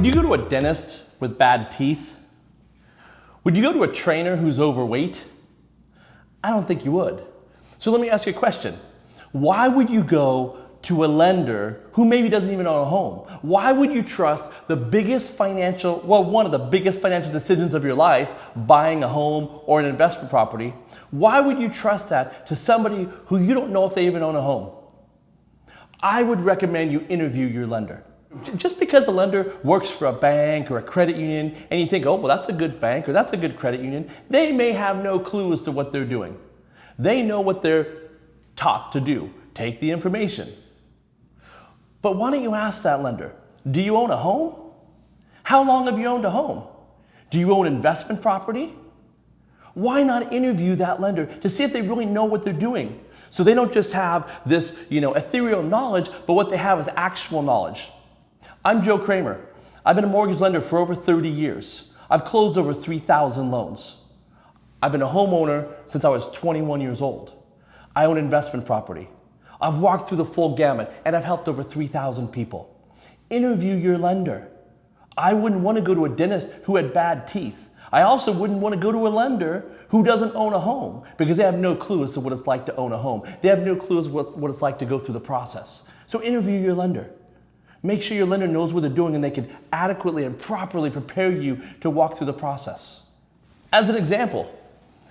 Would you go to a dentist with bad teeth? Would you go to a trainer who's overweight? I don't think you would. So let me ask you a question. Why would you go to a lender who maybe doesn't even own a home? Why would you trust one of the biggest financial decisions of your life, buying a home or an investment property? Why would you trust that to somebody who you don't know if they even own a home? I would recommend you interview your lender. Just because a lender works for a bank or a credit union and you think, oh, well, that's a good bank or that's a good credit union, they may have no clue as to what they're doing. They know what they're taught to do. Take the information. But why don't you ask that lender, do you own a home? How long have you owned a home? Do you own investment property? Why not interview that lender to see if they really know what they're doing? So they don't just have this, ethereal knowledge, but what they have is actual knowledge. I'm Joe Kramer. I've been a mortgage lender for over 30 years. I've closed over 3,000 loans. I've been a homeowner since I was 21 years old. I own investment property. I've walked through the full gamut and I've helped over 3,000 people. Interview your lender. I wouldn't want to go to a dentist who had bad teeth. I also wouldn't want to go to a lender who doesn't own a home because they have no clue as to what it's like to own a home. They have no clue as to what it's like to go through the process. So interview your lender. Make sure your lender knows what they're doing and they can adequately and properly prepare you to walk through the process. As an example,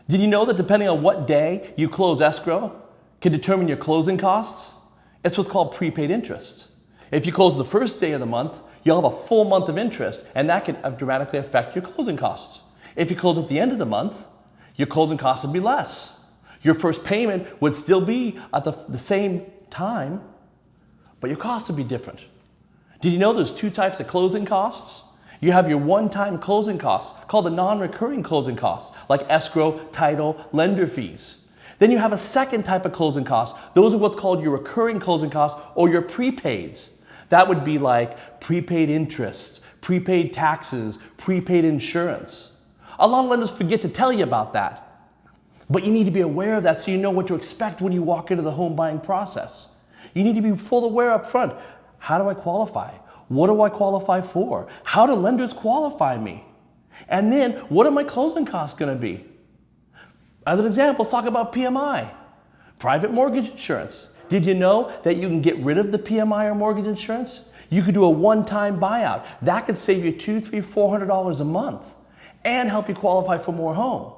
did you know that depending on what day you close escrow can determine your closing costs? It's what's called prepaid interest. If you close the first day of the month, you'll have a full month of interest and that can dramatically affect your closing costs. If you close at the end of the month, your closing costs would be less. Your first payment would still be at the same time, but your costs would be different. Did you know there's two types of closing costs? You have your one-time closing costs called the non-recurring closing costs, like escrow, title, lender fees. Then you have a second type of closing costs. Those are what's called your recurring closing costs or your prepaids. That would be like prepaid interest, prepaid taxes, prepaid insurance. A lot of lenders forget to tell you about that. But you need to be aware of that so you know what to expect when you walk into the home buying process. You need to be full aware up front. How do I qualify? What do I qualify for? How do lenders qualify me? And then what are my closing costs going to be? As an example, let's talk about PMI, private mortgage insurance. Did you know that you can get rid of the PMI or mortgage insurance? You could do a one-time buyout. That could save you $200, $300, $400 a month and help you qualify for more home.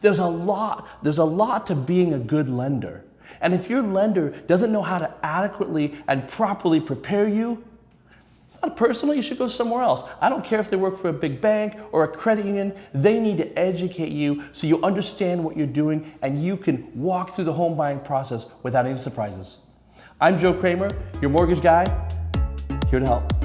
There's a lot to being a good lender. And if your lender doesn't know how to adequately and properly prepare you, it's not personal, you should go somewhere else. I don't care if they work for a big bank or a credit union, they need to educate you so you understand what you're doing and you can walk through the home buying process without any surprises. I'm Joe Kramer, your mortgage guy, here to help.